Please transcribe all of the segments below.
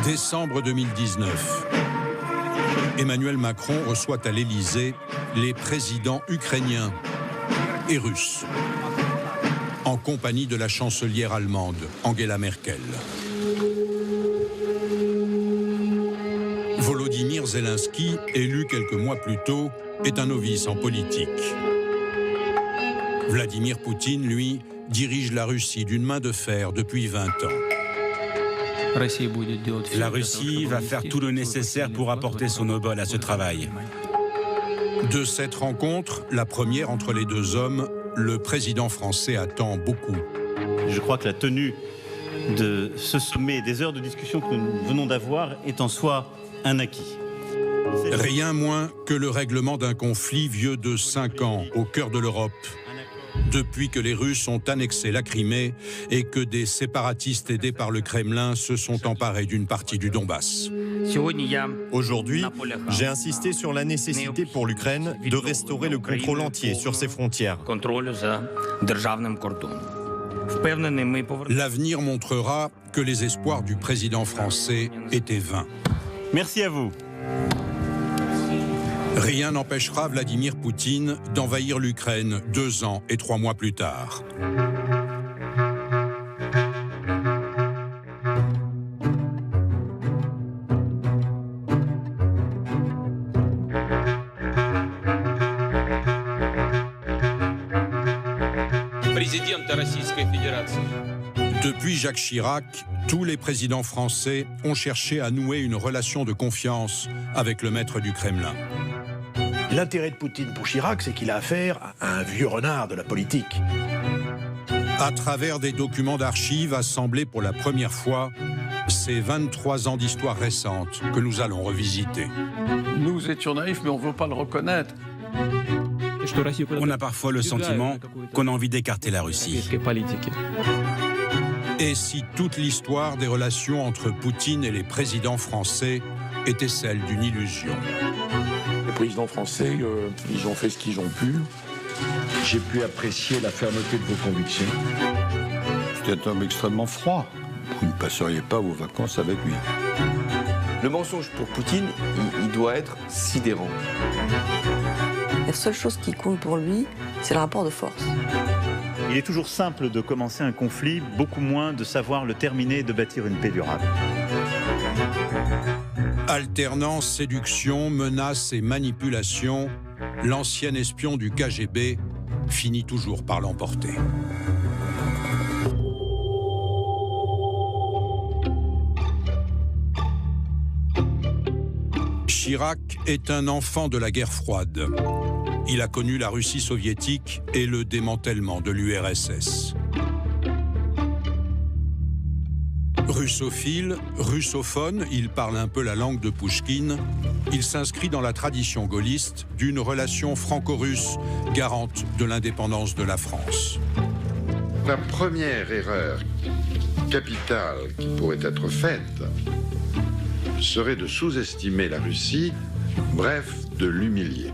Décembre 2019. Emmanuel Macron reçoit à l'Élysée les présidents ukrainiens et russes, en compagnie de la chancelière allemande, Angela Merkel. Volodymyr Zelensky, élu quelques mois plus tôt, est un novice en politique. Vladimir Poutine, lui, dirige la Russie d'une main de fer depuis 20 ans. La Russie va faire tout le nécessaire pour apporter son obol à ce travail. De cette rencontre, la première entre les deux hommes, le président français attend beaucoup. Je crois que la tenue de ce sommet, des heures de discussion que nous venons d'avoir, est en soi un acquis. Rien moins que le règlement d'un conflit vieux de 5 ans au cœur de l'Europe, depuis que les Russes ont annexé la Crimée et que des séparatistes aidés par le Kremlin se sont emparés d'une partie du Donbass. Aujourd'hui, j'ai insisté sur la nécessité pour l'Ukraine de restaurer le contrôle entier sur ses frontières. L'avenir montrera que les espoirs du président français étaient vains. Merci à vous. Rien n'empêchera Vladimir Poutine d'envahir l'Ukraine 2 ans et 3 mois plus tard. Depuis Jacques Chirac, tous les présidents français ont cherché à nouer une relation de confiance avec le maître du Kremlin. L'intérêt de Poutine pour Chirac, c'est qu'il a affaire à un vieux renard de la politique. À travers des documents d'archives assemblés pour la première fois, c'est 23 ans d'histoire récente que nous allons revisiter. Nous étions naïfs, mais on ne veut pas le reconnaître. On a parfois le sentiment qu'on a envie d'écarter la Russie. Et si toute l'histoire des relations entre Poutine et les présidents français était celle d'une illusion? Les présidents français, ils ont fait ce qu'ils ont pu. J'ai pu apprécier la fermeté de vos convictions. C'était un homme extrêmement froid. Vous ne passeriez pas vos vacances avec lui. Le mensonge pour Poutine, il doit être sidérant. La seule chose qui compte pour lui, c'est le rapport de force. Il est toujours simple de commencer un conflit, beaucoup moins de savoir le terminer et de bâtir une paix durable. Alternance, séduction, menaces et manipulation, l'ancien espion du KGB finit toujours par l'emporter. Chirac est un enfant de la guerre froide. Il a connu la Russie soviétique et le démantèlement de l'URSS. Russophile, russophone, il parle un peu la langue de Pouchkine. Il s'inscrit dans la tradition gaulliste d'une relation franco-russe garante de l'indépendance de la France. La première erreur capitale qui pourrait être faite serait de sous-estimer la Russie, bref, de l'humilier.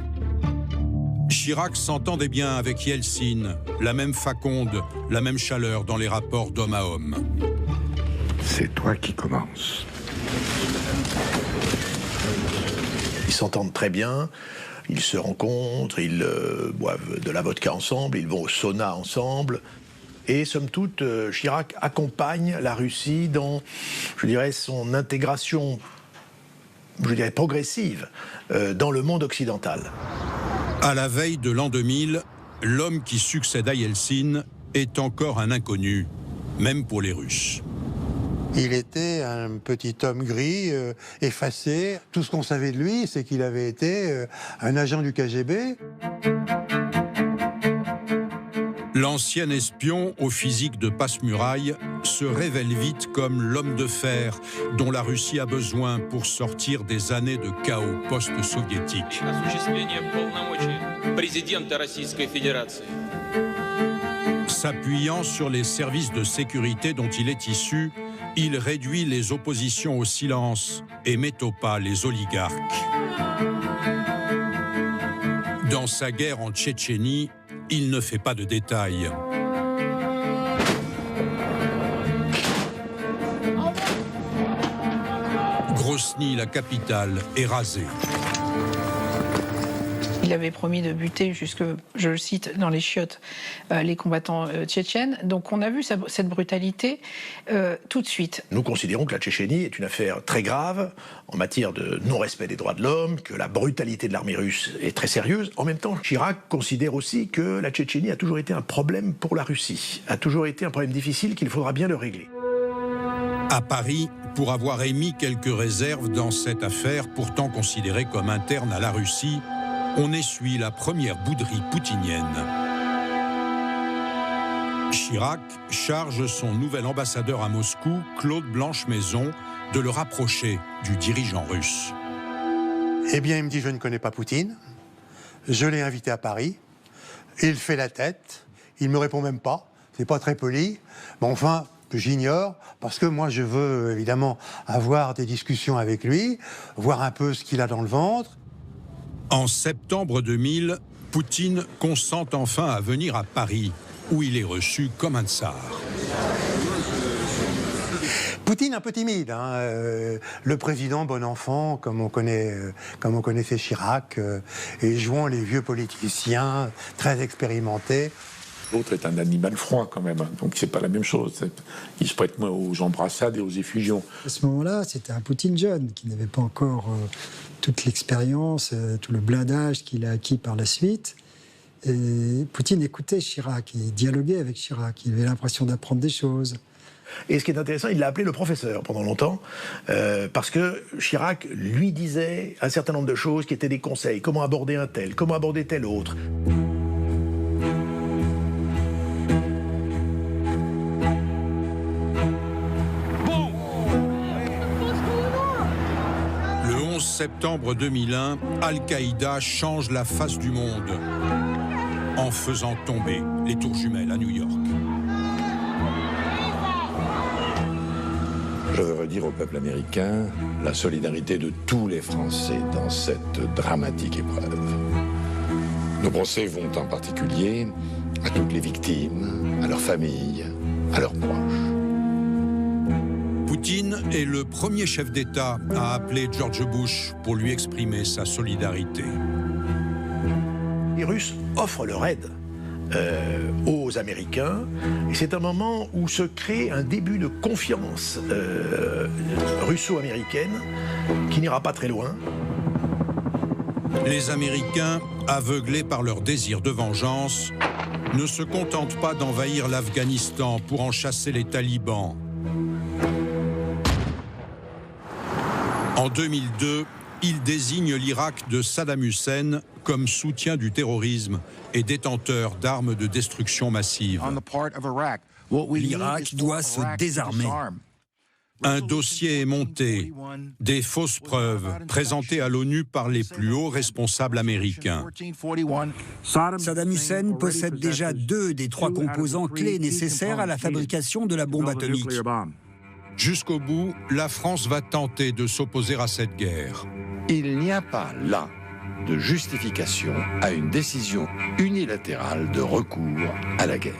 Chirac s'entendait bien avec Yeltsin, la même faconde, la même chaleur dans les rapports d'homme à homme. C'est toi qui commences. Ils s'entendent très bien, ils se rencontrent, ils boivent de la vodka ensemble, ils vont au sauna ensemble. Et somme toute, Chirac accompagne la Russie dans, je dirais, son intégration, je dirais, progressive dans le monde occidental. À la veille de l'an 2000, l'homme qui succède à Yeltsin est encore un inconnu, même pour les Russes. Il était un petit homme gris, effacé. Tout ce qu'on savait de lui, c'est qu'il avait été un agent du KGB. L'ancien espion au physique de passe-muraille se révèle vite comme l'homme de fer dont la Russie a besoin pour sortir des années de chaos post-soviétique. S'appuyant sur les services de sécurité dont il est issu, il réduit les oppositions au silence et met au pas les oligarques. Dans sa guerre en Tchétchénie, il ne fait pas de détails. Grosny, la capitale, est rasée. Il avait promis de buter jusque, je le cite, dans les chiottes, les combattants tchétchènes. Donc on a vu cette brutalité tout de suite. Nous considérons que la Tchétchénie est une affaire très grave en matière de non-respect des droits de l'homme, que la brutalité de l'armée russe est très sérieuse. En même temps, Chirac considère aussi que la Tchétchénie a toujours été un problème pour la Russie, a toujours été un problème difficile qu'il faudra bien le régler. À Paris, pour avoir émis quelques réserves dans cette affaire, pourtant considérée comme interne à la Russie, on essuie la première bouderie poutinienne. Chirac charge son nouvel ambassadeur à Moscou, Claude Blanche-Maison, de le rapprocher du dirigeant russe. Eh bien, il me dit, je ne connais pas Poutine. Je l'ai invité à Paris. Il fait la tête. Il ne me répond même pas. C'est pas très poli. Mais enfin, j'ignore, parce que moi, je veux évidemment avoir des discussions avec lui, voir un peu ce qu'il a dans le ventre. En septembre 2000, Poutine consent enfin à venir à Paris, où il est reçu comme un tsar. Poutine un peu timide, hein, le président bon enfant, comme on connaissait Chirac, et jouant les vieux politiciens très expérimentés. L'autre est un animal froid quand même, donc c'est pas la même chose. Il se prête moins aux embrassades et aux effusions. À ce moment-là, c'était un Poutine jeune, qui n'avait pas encore toute l'expérience, tout le blindage qu'il a acquis par la suite. Et Poutine écoutait Chirac, il dialoguait avec Chirac, il avait l'impression d'apprendre des choses. Et ce qui est intéressant, il l'a appelé le professeur pendant longtemps, parce que Chirac lui disait un certain nombre de choses qui étaient des conseils. Comment aborder un tel, comment aborder tel autre. Le 11 septembre 2001, Al-Qaïda change la face du monde en faisant tomber les tours jumelles à New York. Je veux redire au peuple américain la solidarité de tous les Français dans cette dramatique épreuve. Nos pensées vont en particulier à toutes les victimes, à leurs familles, à leurs proches. Poutine est le premier chef d'État à appeler George Bush pour lui exprimer sa solidarité. Les Russes offrent leur aide aux Américains, et c'est un moment où se crée un début de confiance russo-américaine qui n'ira pas très loin. Les Américains, aveuglés par leur désir de vengeance, ne se contentent pas d'envahir l'Afghanistan pour en chasser les talibans. En 2002, ils désignent l'Irak de Saddam Hussein comme soutien du terrorisme et détenteur d'armes de destruction massive. L'Irak doit se désarmer. Un dossier est monté, des fausses preuves présentées à l'ONU par les plus hauts responsables américains. Saddam Hussein possède déjà 2 des 3 composants clés nécessaires à la fabrication de la bombe atomique. Jusqu'au bout, la France va tenter de s'opposer à cette guerre. Il n'y a pas là de justification à une décision unilatérale de recours à la guerre.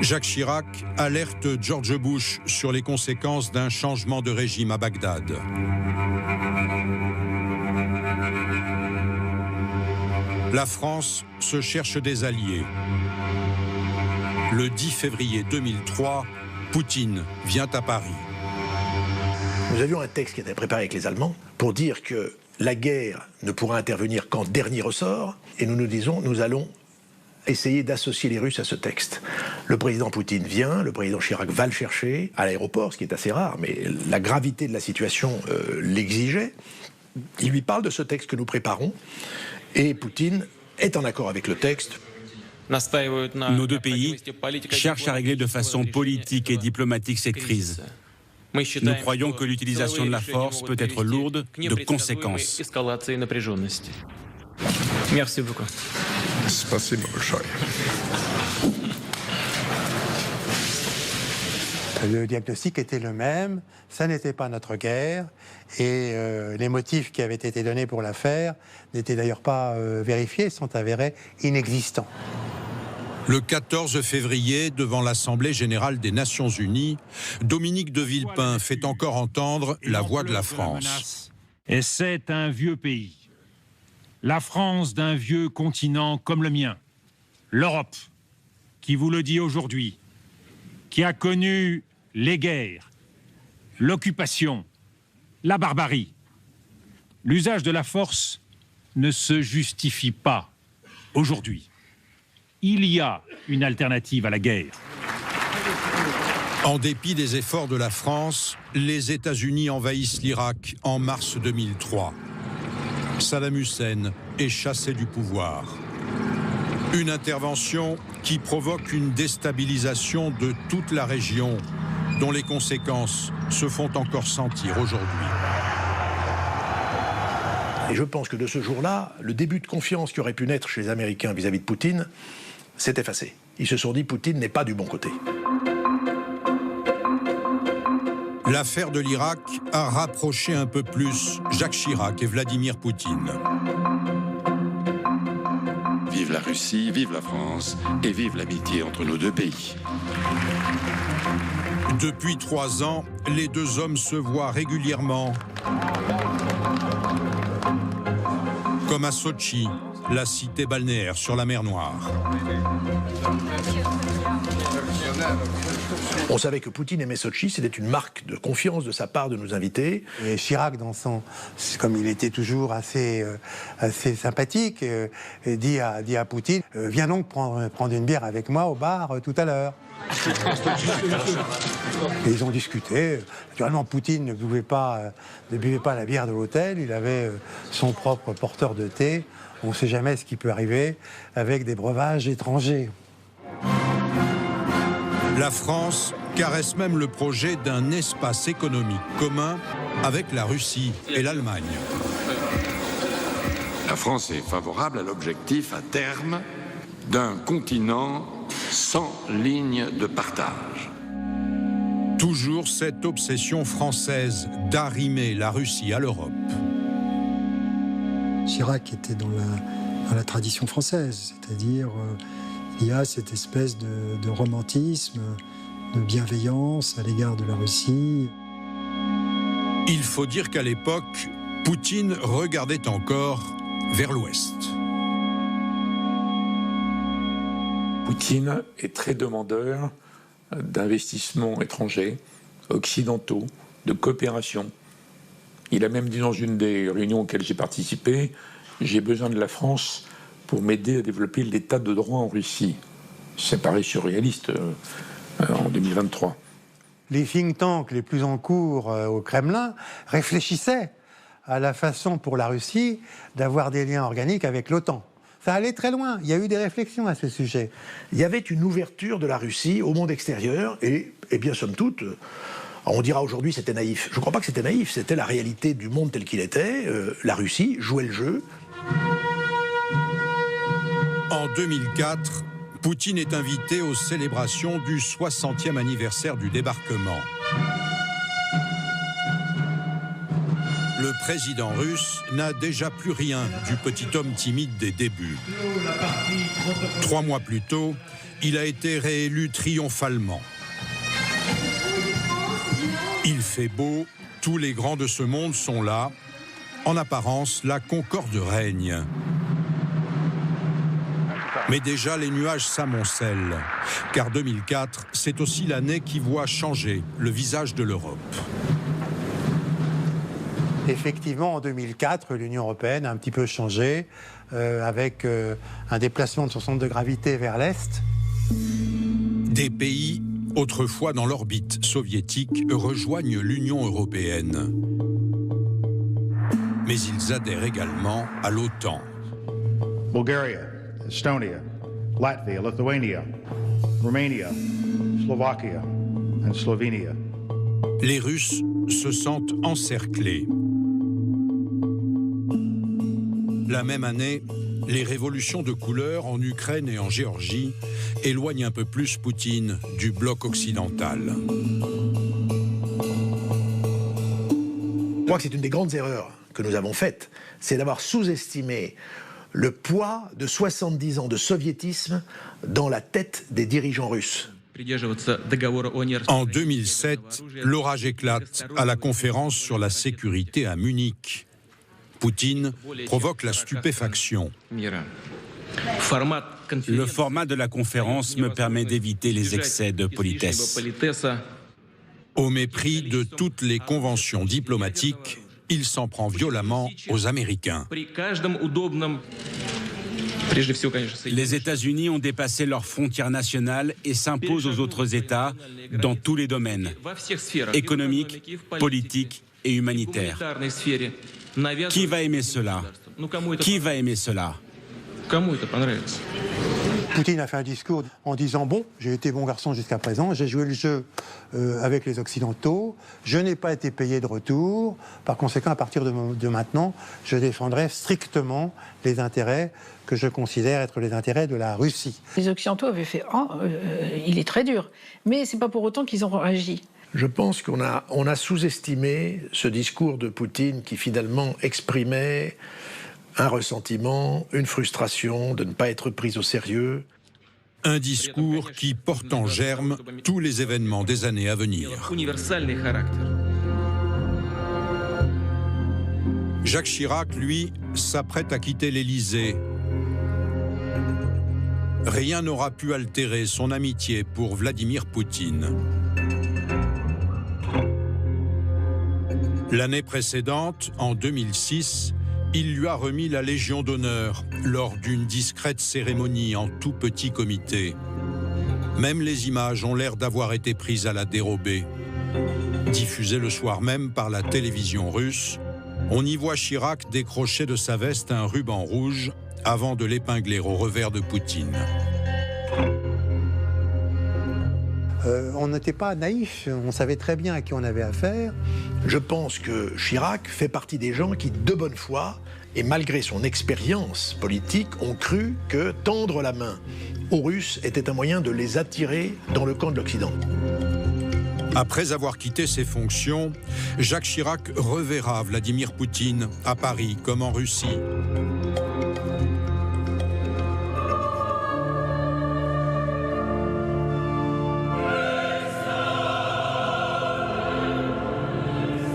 Jacques Chirac alerte George Bush sur les conséquences d'un changement de régime à Bagdad. La France se cherche des alliés. Le 10 février 2003, Poutine vient à Paris. Nous avions un texte qui était préparé avec les Allemands pour dire que la guerre ne pourra intervenir qu'en dernier ressort, et nous nous disons, nous allons essayer d'associer les Russes à ce texte. Le président Poutine vient, le président Chirac va le chercher à l'aéroport, ce qui est assez rare, mais la gravité de la situation l'exigeait. Il lui parle de ce texte que nous préparons, et Poutine est en accord avec le texte. Nos 2 pays cherchent à régler de façon politique et diplomatique cette crise. Nous croyons que l'utilisation de la force peut être lourde de conséquences. Merci beaucoup. Спасибо большое. Le diagnostic était le même, ça n'était pas notre guerre, et les motifs qui avaient été donnés pour l'affaire n'étaient d'ailleurs pas vérifiés, sont avérés inexistants. Le 14 février, devant l'Assemblée générale des Nations unies, Dominique de Villepin fait encore entendre la voix de la France. Et c'est un vieux pays. La France d'un vieux continent comme le mien. L'Europe, qui vous le dit aujourd'hui, qui a connu les guerres, l'occupation, la barbarie. L'usage de la force ne se justifie pas aujourd'hui. Il y a une alternative à la guerre. En dépit des efforts de la France, les États-Unis envahissent l'Irak en mars 2003. Saddam Hussein est chassé du pouvoir. Une intervention qui provoque une déstabilisation de toute la région, dont les conséquences se font encore sentir aujourd'hui. Et je pense que de ce jour-là, le début de confiance qui aurait pu naître chez les Américains vis-à-vis de Poutine s'est effacé. Ils se sont dit Poutine n'est pas du bon côté. L'affaire de l'Irak a rapproché un peu plus Jacques Chirac et Vladimir Poutine. Vive la Russie, vive la France et vive l'amitié entre nos deux pays. Depuis 3 ans, les deux hommes se voient régulièrement. Comme à Sotchi, la cité balnéaire sur la mer Noire. On savait que Poutine aimait Sotchi, c'était une marque de confiance de sa part de nous inviter. Et Chirac, comme il était toujours assez sympathique, dit à Poutine « Viens donc prendre une bière avec moi au bar tout à l'heure ». Et ils ont discuté. Naturellement, Poutine ne buvait pas la bière de l'hôtel, il avait son propre porteur de thé. On ne sait jamais ce qui peut arriver avec des breuvages étrangers. La France caresse même le projet d'un espace économique commun avec la Russie et l'Allemagne. La France est favorable à l'objectif à terme d'un continent sans ligne de partage. Toujours cette obsession française d'arrimer la Russie à l'Europe. Chirac était dans la tradition française, c'est-à-dire il y a cette espèce de romantisme, de bienveillance à l'égard de la Russie. Il faut dire qu'à l'époque, Poutine regardait encore vers l'Ouest. Poutine est très demandeur d'investissements étrangers, occidentaux, de coopération. Il a même dit dans une des réunions auxquelles j'ai participé, « J'ai besoin de la France pour m'aider à développer l'état de droit en Russie ». Ça paraît surréaliste en 2023. Les think tanks les plus en cours au Kremlin réfléchissaient à la façon pour la Russie d'avoir des liens organiques avec l'OTAN. Ça allait très loin, il y a eu des réflexions à ce sujet. Il y avait une ouverture de la Russie au monde extérieur et bien somme toute, on dira aujourd'hui c'était naïf. Je ne crois pas que c'était naïf, c'était la réalité du monde tel qu'il était. La Russie jouait le jeu. En 2004, Poutine est invité aux célébrations du 60e anniversaire du débarquement. Le président russe n'a déjà plus rien du petit homme timide des débuts. 3 mois plus tôt, il a été réélu triomphalement. Il fait beau, tous les grands de ce monde sont là. En apparence, la concorde règne. Mais déjà, les nuages s'amoncellent, car 2004, c'est aussi l'année qui voit changer le visage de l'Europe. Effectivement, en 2004, l'Union européenne a un petit peu changé, avec un déplacement de son centre de gravité vers l'Est. Des pays, autrefois dans l'orbite soviétique, rejoignent l'Union européenne. Mais ils adhèrent également à l'OTAN. Bulgaria, Estonia, Latvia, Lithuania, Romania, Slovakia and Slovenia. Les Russes se sentent encerclés. La même année, les révolutions de couleur en Ukraine et en Géorgie éloignent un peu plus Poutine du bloc occidental. Je crois que c'est une des grandes erreurs que nous avons faites, c'est d'avoir sous-estimé le poids de 70 ans de soviétisme dans la tête des dirigeants russes. En 2007, l'orage éclate à la conférence sur la sécurité à Munich. Poutine provoque la stupéfaction. Le format de la conférence me permet d'éviter les excès de politesse. Au mépris de toutes les conventions diplomatiques, il s'en prend violemment aux Américains. Les États-Unis ont dépassé leurs frontières nationales et s'imposent aux autres États dans tous les domaines, économiques, politiques et humanitaires. Qui va aimer cela? Qui va aimer cela? Poutine a fait un discours en disant « Bon, j'ai été bon garçon jusqu'à présent, j'ai joué le jeu avec les Occidentaux, je n'ai pas été payé de retour, par conséquent, à partir de maintenant, je défendrai strictement les intérêts que je considère être les intérêts de la Russie. » Les Occidentaux avaient fait « Oh, il est très dur », mais c'est pas pour autant qu'ils ont réagi. Je pense qu'on a sous-estimé ce discours de Poutine qui finalement exprimait un ressentiment, une frustration de ne pas être pris au sérieux. Un discours qui porte en germe tous les événements des années à venir. Jacques Chirac, lui, s'apprête à quitter l'Élysée. Rien n'aura pu altérer son amitié pour Vladimir Poutine. L'année précédente, en 2006, il lui a remis la Légion d'honneur lors d'une discrète cérémonie en tout petit comité. Même les images ont l'air d'avoir été prises à la dérobée. Diffusées le soir même par la télévision russe, on y voit Chirac décrocher de sa veste un ruban rouge avant de l'épingler au revers de Poutine. On n'était pas naïfs, on savait très bien à qui on avait affaire. Je pense que Chirac fait partie des gens qui, de bonne foi, et malgré son expérience politique, ont cru que tendre la main aux Russes était un moyen de les attirer dans le camp de l'Occident. Après avoir quitté ses fonctions, Jacques Chirac reverra Vladimir Poutine à Paris comme en Russie.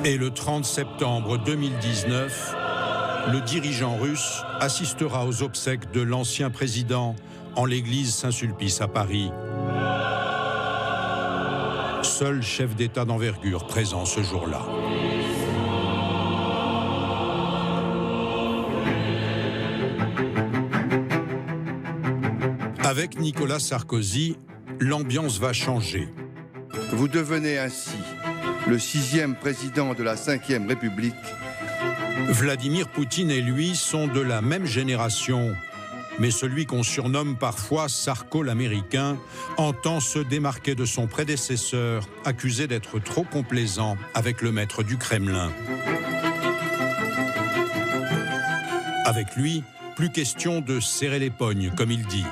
Et le 30 septembre 2019, le dirigeant russe assistera aux obsèques de l'ancien président en l'église Saint-Sulpice à Paris. Seul chef d'État d'envergure présent ce jour-là. Avec Nicolas Sarkozy, l'ambiance va changer. Vous devenez ainsi le 6e président de la 5e République. Vladimir Poutine et lui sont de la même génération, mais celui qu'on surnomme parfois Sarko l'Américain entend se démarquer de son prédécesseur, accusé d'être trop complaisant avec le maître du Kremlin. Avec lui, plus question de serrer les pognes, comme il dit.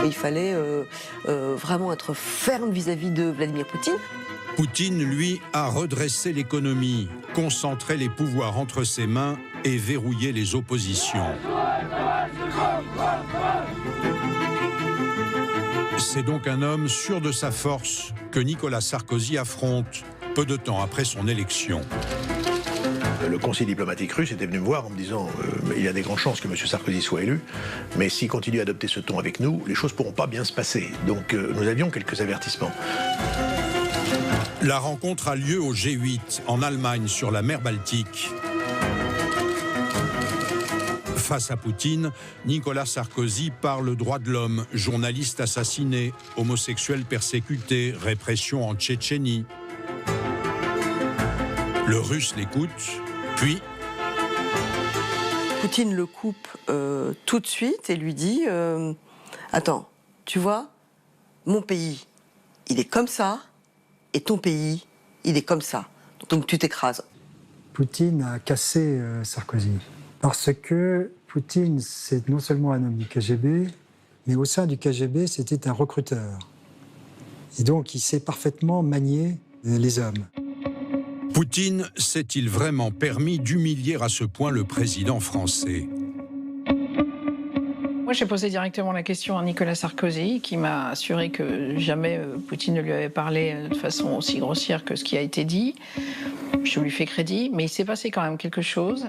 Il fallait vraiment être ferme vis-à-vis de Vladimir Poutine. Poutine, lui, a redressé l'économie, concentré les pouvoirs entre ses mains et verrouillé les oppositions. C'est donc un homme sûr de sa force que Nicolas Sarkozy affronte peu de temps après son élection. Le conseil diplomatique russe était venu me voir en me disant il y a des grandes chances que M. Sarkozy soit élu, mais s'il continue à adopter ce ton avec nous, les choses ne pourront pas bien se passer. Donc nous avions quelques avertissements. La rencontre a lieu au G8, en Allemagne, sur la mer Baltique. Face à Poutine, Nicolas Sarkozy parle droits de l'homme, journalistes assassinés, homosexuels persécutés, répression en Tchétchénie. Le Russe l'écoute, puis... Poutine le coupe tout de suite et lui dit attends, tu vois, mon pays, il est comme ça, et ton pays, il est comme ça. Donc tu t'écrases. Poutine a cassé Sarkozy. Parce que Poutine, c'est non seulement un homme du KGB, mais au sein du KGB, c'était un recruteur. Et donc, il sait parfaitement manier les hommes. Poutine s'est-il vraiment permis d'humilier à ce point le président français ? Moi, j'ai posé directement la question à Nicolas Sarkozy, qui m'a assuré que jamais Poutine ne lui avait parlé de façon aussi grossière que ce qui a été dit. Je lui fais crédit, mais il s'est passé quand même quelque chose.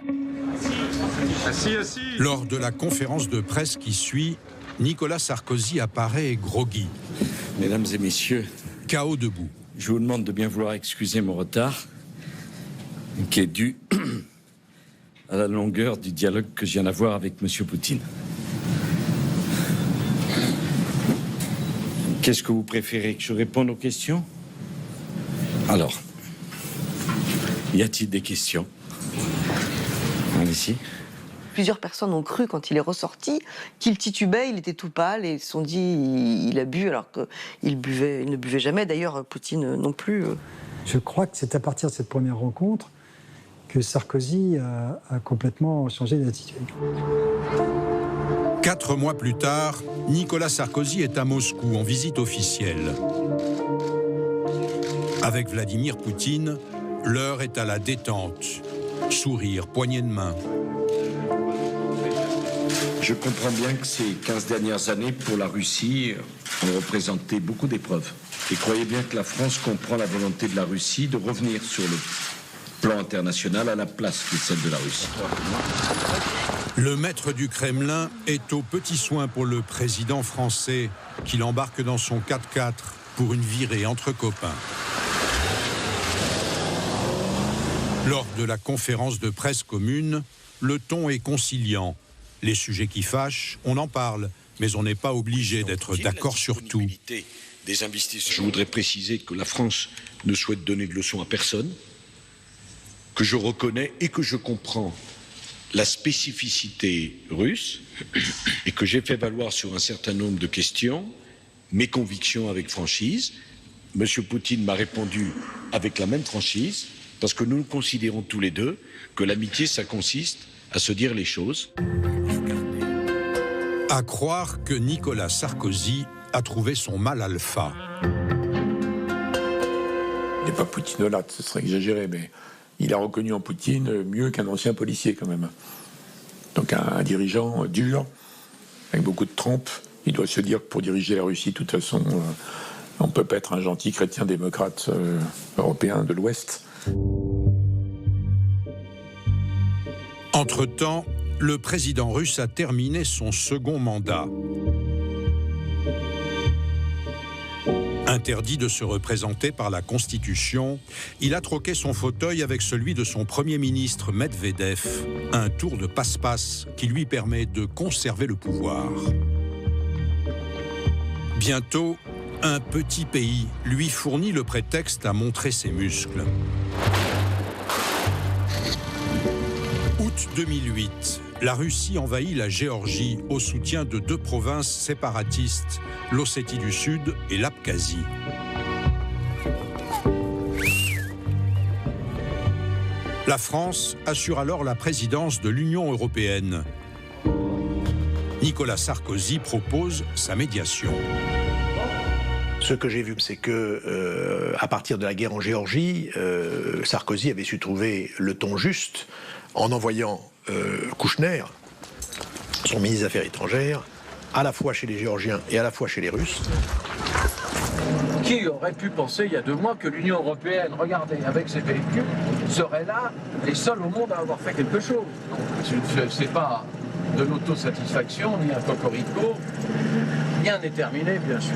Lors de la conférence de presse qui suit, Nicolas Sarkozy apparaît groggy. Mesdames et messieurs, KO debout. Je vous demande de bien vouloir excuser mon retard, qui est dû à la longueur du dialogue que je viens d'avoir avec M. Poutine. Qu'est-ce que vous préférez, que je réponde aux questions? Alors, y a-t-il des questions? Allez-y. Plusieurs personnes ont cru, quand il est ressorti, qu'il titubait, il était tout pâle, et ils se sont dit il a bu alors qu'il ne buvait jamais. D'ailleurs, Poutine non plus. Je crois que c'est à partir de cette première rencontre que Sarkozy a complètement changé d'attitude. 4 mois plus tard, Nicolas Sarkozy est à Moscou en visite officielle. Avec Vladimir Poutine, l'heure est à la détente. Sourire, poignée de main. Je comprends bien que ces 15 dernières années pour la Russie ont représenté beaucoup d'épreuves. Et croyez bien que la France comprend la volonté de la Russie de revenir sur le plan international à la place qui est celle de la Russie. Le maître du Kremlin est aux petits soins pour le président français, qui l'embarque dans son 4x4 pour une virée entre copains. Lors de la conférence de presse commune, le ton est conciliant. Les sujets qui fâchent, on en parle, mais on n'est pas obligé d'être d'accord sur tout. Des investisseurs. Je voudrais préciser que la France ne souhaite donner de leçons à personne, que je reconnais et que je comprends la spécificité russe et que j'ai fait valoir sur un certain nombre de questions mes convictions avec franchise. Monsieur Poutine m'a répondu avec la même franchise parce que nous considérons tous les deux que l'amitié, ça consiste à se dire les choses. À croire que Nicolas Sarkozy a trouvé son mâle alpha. Il n'est pas poutinolate, ce serait exagéré, mais il a reconnu en Poutine mieux qu'un ancien policier quand même. Donc un dirigeant dur, avec beaucoup de trempes. Il doit se dire que pour diriger la Russie, de toute façon, on ne peut pas être un gentil chrétien démocrate européen de l'Ouest. Entre-temps, le président russe a terminé son second mandat. Interdit de se représenter par la Constitution, il a troqué son fauteuil avec celui de son Premier ministre Medvedev, un tour de passe-passe qui lui permet de conserver le pouvoir. Bientôt, un petit pays lui fournit le prétexte à montrer ses muscles. Août 2008, la Russie envahit la Géorgie au soutien de 2 provinces séparatistes, l'Ossétie du Sud et l'Abkhazie. La France assure alors la présidence de l'Union européenne. Nicolas Sarkozy propose sa médiation. Ce que j'ai vu, c'est que à partir de la guerre en Géorgie, Sarkozy avait su trouver le ton juste en envoyant Kouchner, son ministre des Affaires étrangères, à la fois chez les Géorgiens et à la fois chez les Russes. Qui aurait pu penser il y a 2 mois que l'Union européenne, regardez, avec ses véhicules, serait là, les seuls au monde à avoir fait quelque chose? C'est pas de l'autosatisfaction, ni un cocorico. Rien n'est terminé, bien sûr.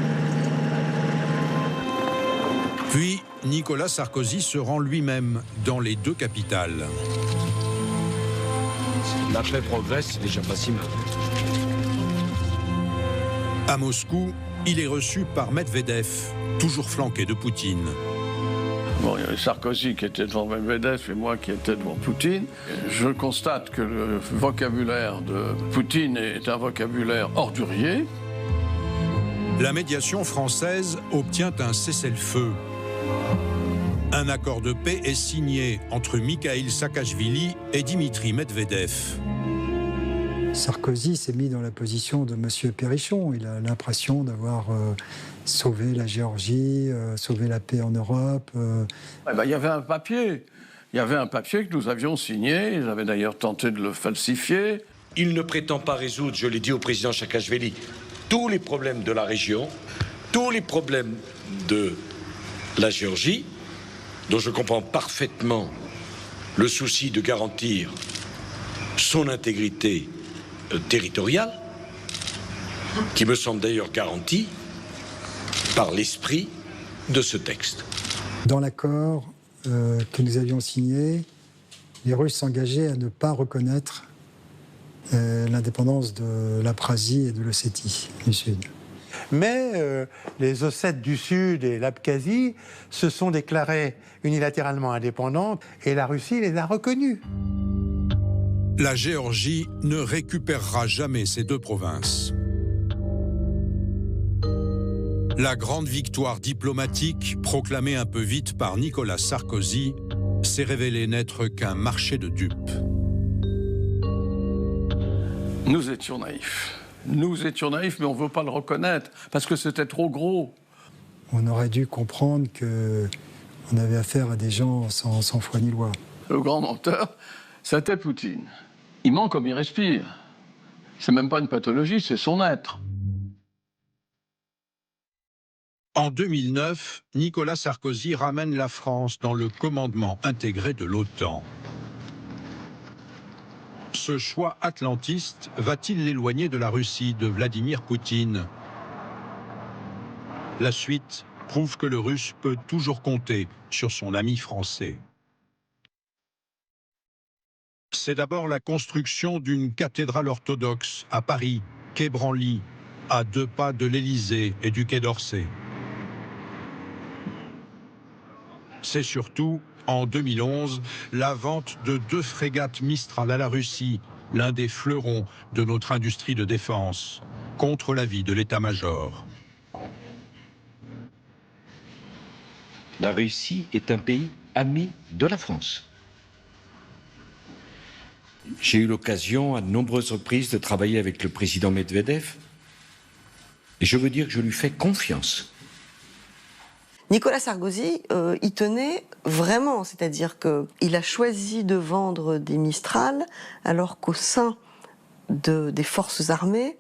Puis, Nicolas Sarkozy se rend lui-même dans les 2 capitales. La paix progresse, c'est déjà pas si mal. À Moscou, il est reçu par Medvedev, toujours flanqué de Poutine. Bon, il y avait Sarkozy qui était devant Medvedev et moi qui étais devant Poutine. Je constate que le vocabulaire de Poutine est un vocabulaire ordurier. La médiation française obtient un cessez-le-feu. Un accord de paix est signé entre Mikhaïl Saakachvili et Dimitri Medvedev. Sarkozy s'est mis dans la position de M. Perrichon. Il a l'impression d'avoir sauvé la Géorgie, sauvé la paix en Europe. Il y avait un papier. Il y avait un papier que nous avions signé. Ils avaient d'ailleurs tenté de le falsifier. Il ne prétend pas résoudre, je l'ai dit au président Saakashvili, tous les problèmes de la région, tous les problèmes de la Géorgie, dont je comprends parfaitement le souci de garantir son intégrité territoriale, qui me semble d'ailleurs garantie par l'esprit de ce texte. Dans l'accord que nous avions signé, les Russes s'engageaient à ne pas reconnaître l'indépendance de l'Abkhazie et de l'Ossétie du Sud. Mais les Ossètes du Sud et l'Abkhazie se sont déclarés unilatéralement indépendantes et la Russie les a reconnus. La Géorgie ne récupérera jamais ces deux provinces. La grande victoire diplomatique, proclamée un peu vite par Nicolas Sarkozy, s'est révélée n'être qu'un marché de dupes. Nous étions naïfs. Nous étions naïfs, mais on ne veut pas le reconnaître, parce que c'était trop gros. On aurait dû comprendre qu'on avait affaire à des gens sans foi ni loi. Le grand menteur, c'était Poutine. Il ment comme il respire. C'est même pas une pathologie, c'est son être. En 2009, Nicolas Sarkozy ramène la France dans le commandement intégré de l'OTAN. Ce choix atlantiste va-t-il l'éloigner de la Russie de Vladimir Poutine? La suite prouve que le Russe peut toujours compter sur son ami français. C'est d'abord la construction d'une cathédrale orthodoxe à Paris, quai Branly, à 2 pas de l'Élysée et du quai d'Orsay. C'est surtout, en 2011, la vente de 2 frégates Mistral à la Russie, l'un des fleurons de notre industrie de défense, contre l'avis de l'état-major. La Russie est un pays ami de la France. J'ai eu l'occasion à de nombreuses reprises de travailler avec le président Medvedev, et je veux dire que je lui fais confiance. Nicolas Sarkozy y tenait vraiment, c'est-à-dire qu'il a choisi de vendre des Mistral alors qu'au sein des forces armées,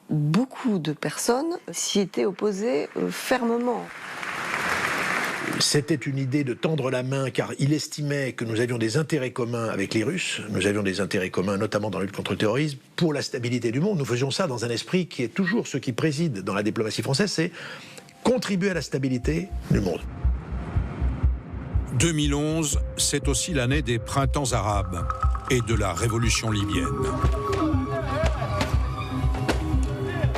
beaucoup de personnes s'y étaient opposées fermement. C'était une idée de tendre la main car il estimait que nous avions des intérêts communs avec les Russes, nous avions des intérêts communs notamment dans la lutte contre le terrorisme, pour la stabilité du monde. Nous faisions ça dans un esprit qui est toujours ce qui préside dans la diplomatie française, c'est contribuer à la stabilité du monde. 2011, c'est aussi l'année des printemps arabes et de la révolution libyenne.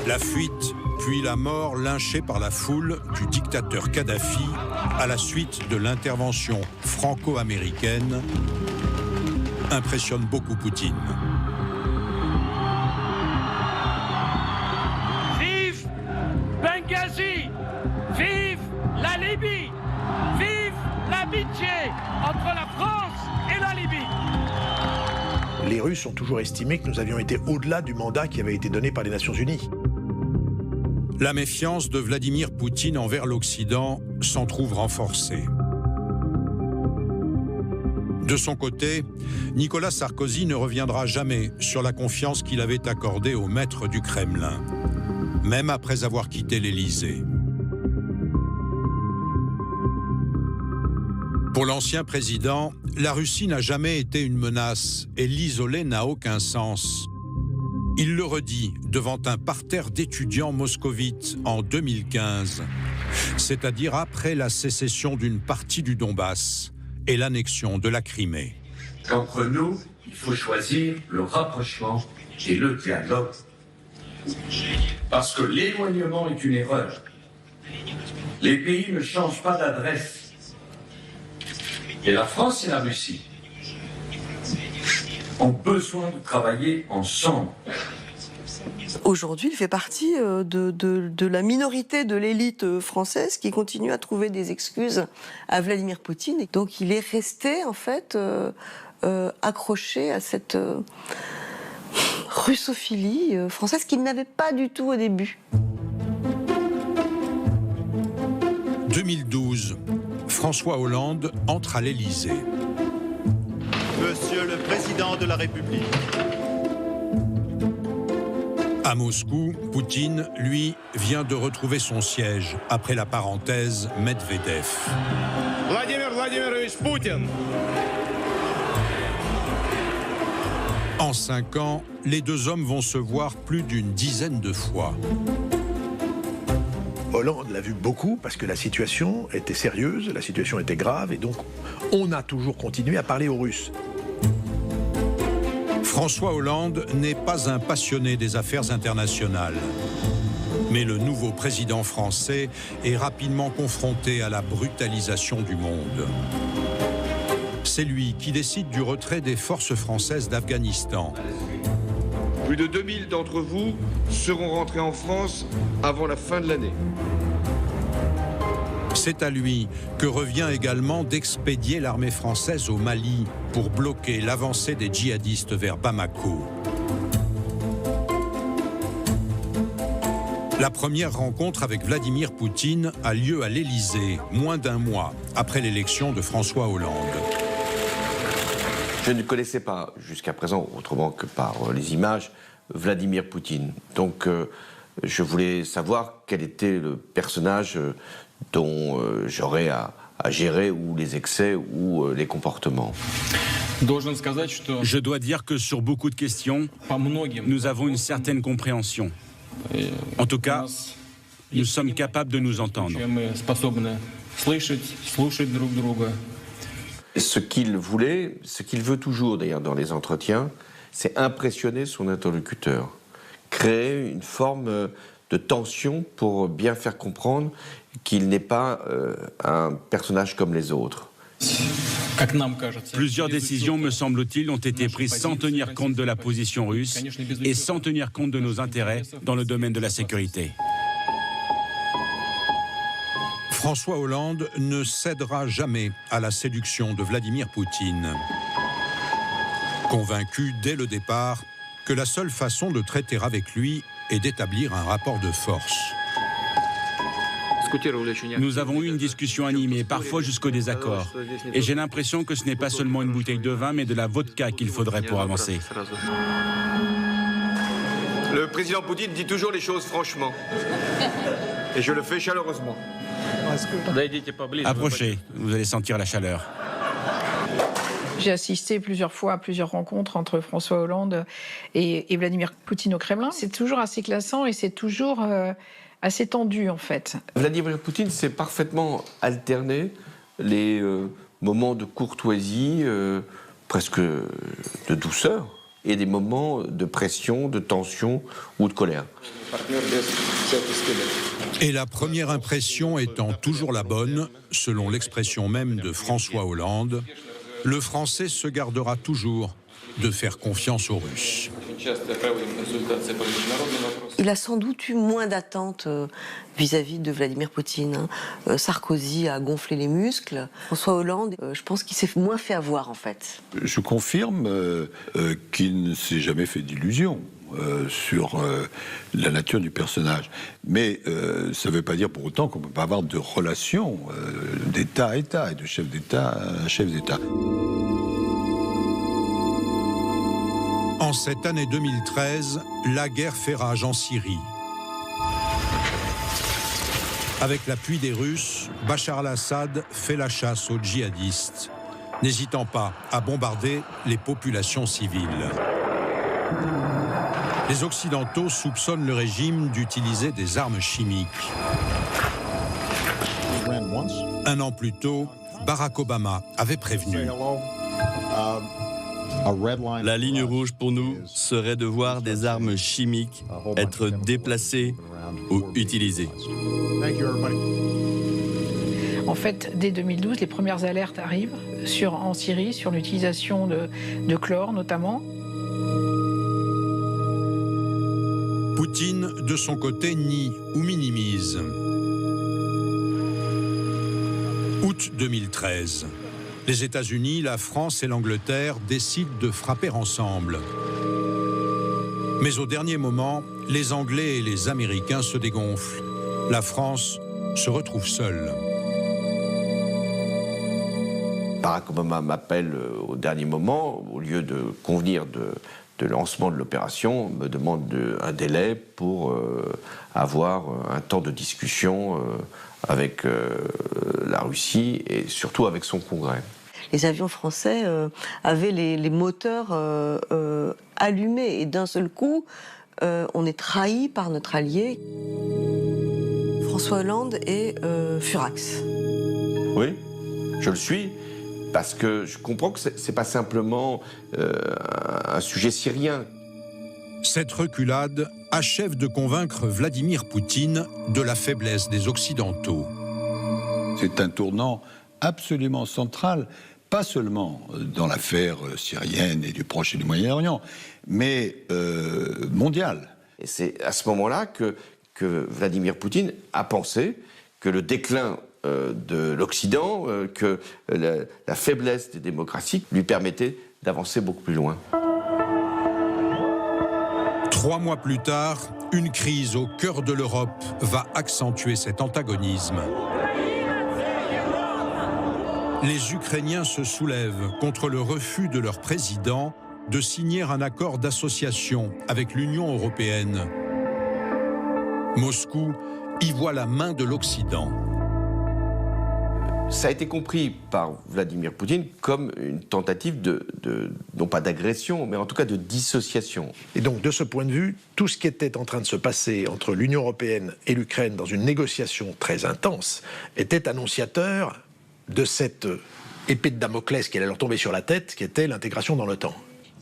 La fuite, puis la mort lynchée par la foule du dictateur Kadhafi à la suite de l'intervention franco-américaine impressionne beaucoup Poutine. Vive Benghazi! Vive la Libye! Vive l'amitié entre la France et la Libye! Les Russes ont toujours estimé que nous avions été au-delà du mandat qui avait été donné par les Nations Unies. La méfiance de Vladimir Poutine envers l'Occident s'en trouve renforcée. De son côté, Nicolas Sarkozy ne reviendra jamais sur la confiance qu'il avait accordée au maître du Kremlin, même après avoir quitté l'Élysée. Pour l'ancien président, la Russie n'a jamais été une menace et l'isoler n'a aucun sens. Il le redit devant un parterre d'étudiants moscovites en 2015, c'est-à-dire après la sécession d'une partie du Donbass et l'annexion de la Crimée. Entre nous, il faut choisir le rapprochement et le dialogue. Parce que l'éloignement est une erreur. Les pays ne changent pas d'adresse. Et la France et la Russie ont besoin de travailler ensemble. Aujourd'hui, il fait partie de la minorité de l'élite française qui continue à trouver des excuses à Vladimir Poutine. Et donc il est resté en fait accroché à cette russophilie française qu'il n'avait pas du tout au début. 2012, François Hollande entre à l'Élysée. Monsieur le Président de la République. À Moscou, Poutine, lui, vient de retrouver son siège après la parenthèse Medvedev. Vladimir Vladimirovich Poutine. En 5 ans, les deux hommes vont se voir plus d'une dizaine de fois. Hollande l'a vu beaucoup parce que la situation était sérieuse, la situation était grave, et donc on a toujours continué à parler aux Russes. François Hollande n'est pas un passionné des affaires internationales. Mais le nouveau président français est rapidement confronté à la brutalisation du monde. C'est lui qui décide du retrait des forces françaises d'Afghanistan. Plus de 2000 d'entre vous seront rentrés en France avant la fin de l'année. C'est à lui que revient également d'expédier l'armée française au Mali pour bloquer l'avancée des djihadistes vers Bamako. La première rencontre avec Vladimir Poutine a lieu à l'Élysée, moins d'un mois après l'élection de François Hollande. Je ne connaissais pas jusqu'à présent, autrement que par les images, Vladimir Poutine. Donc je voulais savoir quel était le personnage dont j'aurais à gérer, ou les excès, ou les comportements. Je dois dire que sur beaucoup de questions, nous avons une certaine compréhension. En tout cas, nous sommes capables de nous entendre. Ce qu'il voulait, ce qu'il veut toujours d'ailleurs dans les entretiens, c'est impressionner son interlocuteur, créer une forme de tension pour bien faire comprendre qu'il n'est pas un personnage comme les autres. Plusieurs décisions, me semble-t-il, ont été prises sans tenir compte de la position russe et sans tenir compte de nos intérêts dans le domaine de la sécurité. François Hollande ne cédera jamais à la séduction de Vladimir Poutine. Convaincu dès le départ que la seule façon de traiter avec lui est d'établir un rapport de force. Nous avons eu une discussion animée, parfois jusqu'au désaccord. Et j'ai l'impression que ce n'est pas seulement une bouteille de vin, mais de la vodka qu'il faudrait pour avancer. Le président Poutine dit toujours les choses franchement. Et je le fais chaleureusement. Approchez, vous allez sentir la chaleur. J'ai assisté plusieurs fois à plusieurs rencontres entre François Hollande et Vladimir Poutine au Kremlin. C'est toujours assez classant et c'est toujours assez tendu, en fait. Vladimir Poutine s'est parfaitement alterné les moments de courtoisie, presque de douceur, et des moments de pression, de tension ou de colère. Et la première impression étant toujours la bonne, selon l'expression même de François Hollande, le Français se gardera toujours de faire confiance aux Russes. Il a sans doute eu moins d'attentes vis-à-vis de Vladimir Poutine. Sarkozy a gonflé les muscles. François Hollande, je pense qu'il s'est moins fait avoir, en fait. Je confirme qu'il ne s'est jamais fait d'illusions sur la nature du personnage. Mais ça ne veut pas dire pour autant qu'on ne peut pas avoir de relations d'État à État et de chef d'État à chef d'État. En cette année 2013, la guerre fait rage en Syrie. Avec l'appui des Russes, Bachar al-Assad fait la chasse aux djihadistes, n'hésitant pas à bombarder les populations civiles. Les Occidentaux soupçonnent le régime d'utiliser des armes chimiques. Un an plus tôt, Barack Obama avait prévenu. La ligne rouge pour nous serait de voir des armes chimiques être déplacées ou utilisées. En fait, dès 2012, les premières alertes arrivent en Syrie sur l'utilisation de chlore notamment. Poutine, de son côté, nie ou minimise. Août 2013. Les États-Unis, la France et l'Angleterre décident de frapper ensemble. Mais au dernier moment, les Anglais et les Américains se dégonflent. La France se retrouve seule. Barack Obama m'appelle au dernier moment, au lieu de convenir de lancement de l'opération, me demande un délai pour avoir un temps de discussion avec la Russie et surtout avec son Congrès. Les avions français avaient les moteurs allumés et d'un seul coup, on est trahi par notre allié. François Hollande et Furax. Oui, je le suis. Parce que je comprends que c'est pas simplement un sujet syrien. Cette reculade achève de convaincre Vladimir Poutine de la faiblesse des Occidentaux. C'est un tournant absolument central, pas seulement dans l'affaire syrienne et du Proche et du Moyen-Orient, mais mondial. Et c'est à ce moment-là que Vladimir Poutine a pensé que le déclin de l'Occident, que la faiblesse des démocraties lui permettait d'avancer beaucoup plus loin. 3 mois plus tard, une crise au cœur de l'Europe va accentuer cet antagonisme. Les Ukrainiens se soulèvent contre le refus de leur président de signer un accord d'association avec l'Union européenne. Moscou y voit la main de l'Occident. Ça a été compris par Vladimir Poutine comme une tentative non pas d'agression, mais en tout cas de dissociation. Et donc, de ce point de vue, tout ce qui était en train de se passer entre l'Union européenne et l'Ukraine dans une négociation très intense était annonciateur de cette épée de Damoclès qui allait leur tomber sur la tête, qui était l'intégration dans l'OTAN.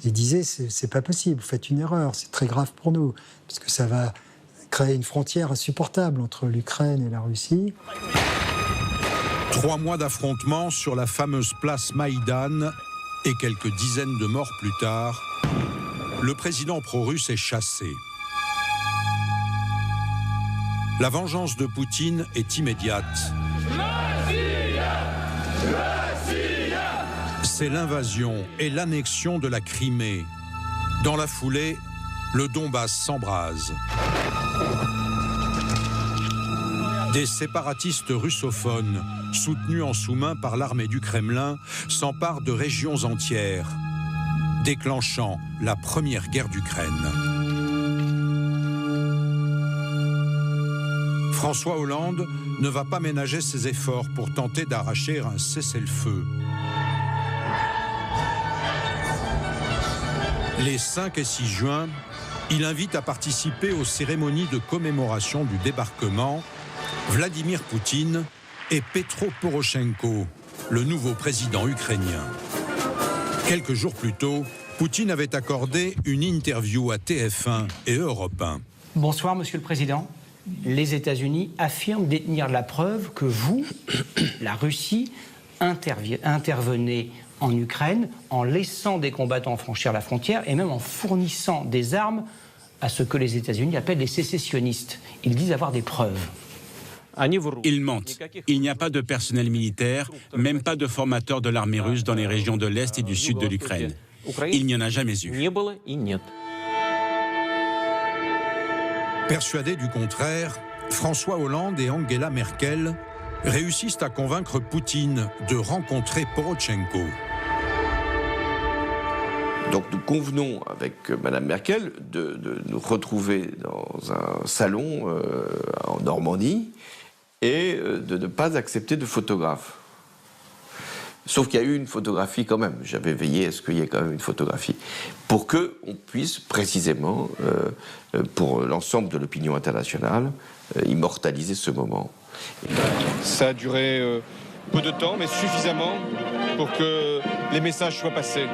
Il disait, c'est pas possible, vous faites une erreur, c'est très grave pour nous, parce que ça va créer une frontière insupportable entre l'Ukraine et la Russie. 3 mois d'affrontements sur la fameuse place Maïdan et quelques dizaines de morts plus tard, le président pro-russe est chassé. La vengeance de Poutine est immédiate. C'est l'invasion et l'annexion de la Crimée. Dans la foulée, le Donbass s'embrase. Des séparatistes russophones, soutenus en sous-main par l'armée du Kremlin, s'emparent de régions entières, déclenchant la première guerre d'Ukraine. François Hollande ne va pas ménager ses efforts pour tenter d'arracher un cessez-le-feu. Les 5 et 6 juin, il invite à participer aux cérémonies de commémoration du débarquement Vladimir Poutine et Petro Poroshenko, le nouveau président ukrainien. Quelques jours plus tôt, Poutine avait accordé une interview à TF1 et Europe 1. Bonsoir, Monsieur le Président. Les États-Unis affirment détenir la preuve que vous, la Russie, intervenez en Ukraine en laissant des combattants franchir la frontière et même en fournissant des armes à ce que les États-Unis appellent les sécessionnistes. Ils disent avoir des preuves. Ils mentent. Il n'y a pas de personnel militaire, même pas de formateurs de l'armée russe dans les régions de l'Est et du Sud de l'Ukraine. Il n'y en a jamais eu. Persuadés du contraire, François Hollande et Angela Merkel réussissent à convaincre Poutine de rencontrer Poroshenko. Donc nous convenons avec Mme Merkel de nous retrouver dans un salon en Normandie et de ne pas accepter de photographe. Sauf qu'il y a eu une photographie quand même. J'avais veillé à ce qu'il y ait quand même une photographie. Pour qu'on puisse précisément, pour l'ensemble de l'opinion internationale, immortaliser ce moment. Ça a duré peu de temps, mais suffisamment pour que les messages soient passés.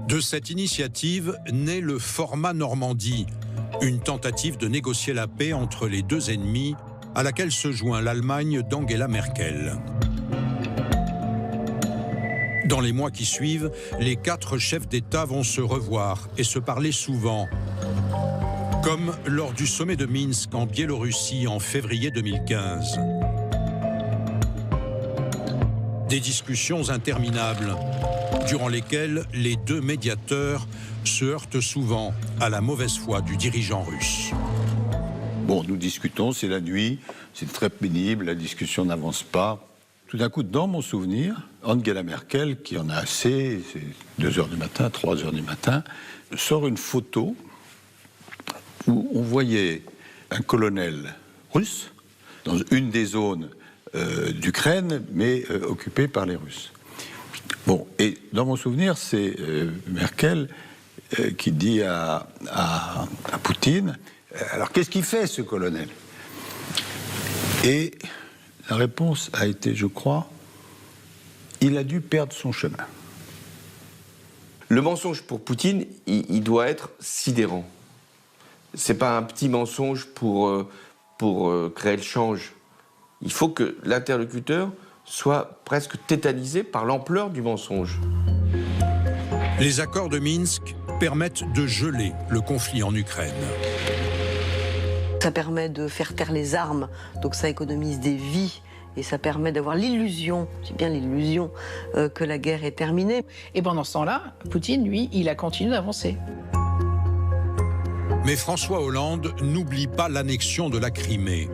De cette initiative naît le format Normandie, une tentative de négocier la paix entre les deux ennemis à laquelle se joint l'Allemagne d'Angela Merkel. Dans les mois qui suivent, les 4 chefs d'État vont se revoir et se parler souvent, comme lors du sommet de Minsk en Biélorussie en février 2015. Des discussions interminables, durant lesquelles les deux médiateurs se heurtent souvent à la mauvaise foi du dirigeant russe. Bon, nous discutons, c'est la nuit, c'est très pénible, la discussion n'avance pas. Tout d'un coup, dans mon souvenir, Angela Merkel, qui en a assez, c'est 2h du matin, 3h du matin, sort une photo où on voyait un colonel russe dans une des zones d'Ukraine, mais occupée par les Russes. Bon, et dans mon souvenir, c'est Merkel qui dit à Poutine, alors qu'est-ce qu'il fait ce colonel? Et la réponse a été, je crois, il a dû perdre son chemin. Le mensonge pour Poutine, il doit être sidérant. C'est pas un petit mensonge pour créer le change. Il faut que l'interlocuteur soit presque tétanisé par l'ampleur du mensonge. Les accords de Minsk permettent de geler le conflit en Ukraine. Ça permet de faire taire les armes, donc ça économise des vies et ça permet d'avoir l'illusion, c'est bien l'illusion, que la guerre est terminée. Et pendant ce temps-là, Poutine, lui, il a continué d'avancer. Mais François Hollande n'oublie pas l'annexion de la Crimée.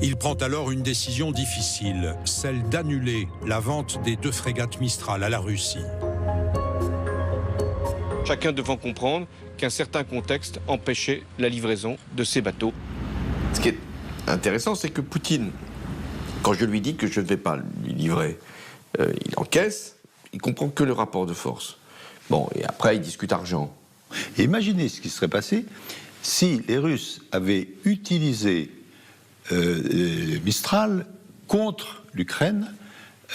Il prend alors une décision difficile, celle d'annuler la vente des 2 frégates Mistral à la Russie. Chacun devant comprendre qu'un certain contexte empêchait la livraison de ces bateaux. Ce qui est intéressant, c'est que Poutine, quand je lui dis que je ne vais pas lui livrer, il encaisse, il comprend que le rapport de force. Bon, et après, il discute argent. Et imaginez ce qui serait passé si les Russes avaient utilisé Mistral contre l'Ukraine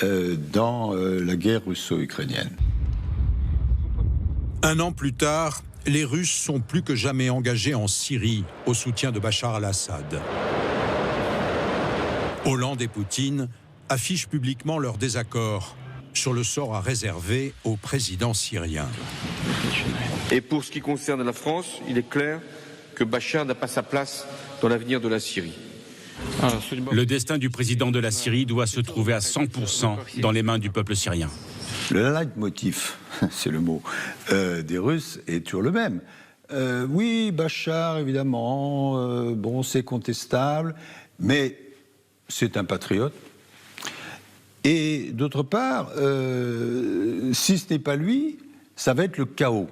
dans la guerre russo-ukrainienne. Un an plus tard, les Russes sont plus que jamais engagés en Syrie au soutien de Bachar al-Assad. Hollande et Poutine affichent publiquement leur désaccord sur le sort à réserver au président syrien. Et pour ce qui concerne la France, il est clair que Bachar n'a pas sa place dans l'avenir de la Syrie. Le destin du président de la Syrie doit se trouver à 100% dans les mains du peuple syrien. Le leitmotiv, c'est le mot, des Russes est toujours le même. Oui, Bachar, évidemment, bon, c'est contestable, mais c'est un patriote. Et d'autre part, si ce n'est pas lui, ça va être le chaos.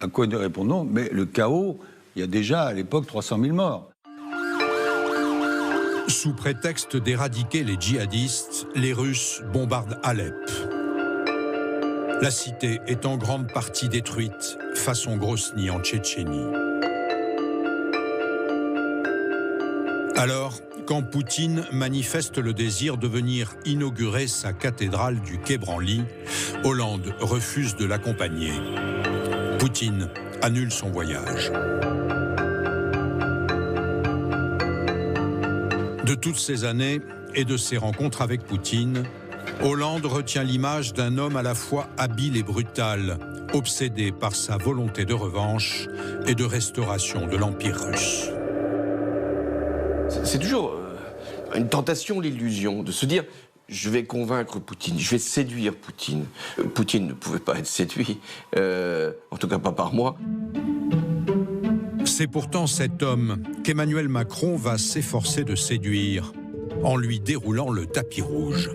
À quoi nous répondons, mais le chaos, il y a déjà à l'époque 300 000 morts. Sous prétexte d'éradiquer les djihadistes, les Russes bombardent Alep. La cité est en grande partie détruite, façon Grozny en Tchétchénie. Alors, quand Poutine manifeste le désir de venir inaugurer sa cathédrale du Quai Branly, Hollande refuse de l'accompagner. Poutine annule son voyage. De toutes ces années et de ses rencontres avec Poutine, Hollande retient l'image d'un homme à la fois habile et brutal, obsédé par sa volonté de revanche et de restauration de l'Empire russe. C'est toujours une tentation, l'illusion, de se dire « je vais convaincre Poutine, je vais séduire Poutine ». Poutine ne pouvait pas être séduit, en tout cas pas par moi. C'est pourtant cet homme qu'Emmanuel Macron va s'efforcer de séduire en lui déroulant le tapis rouge.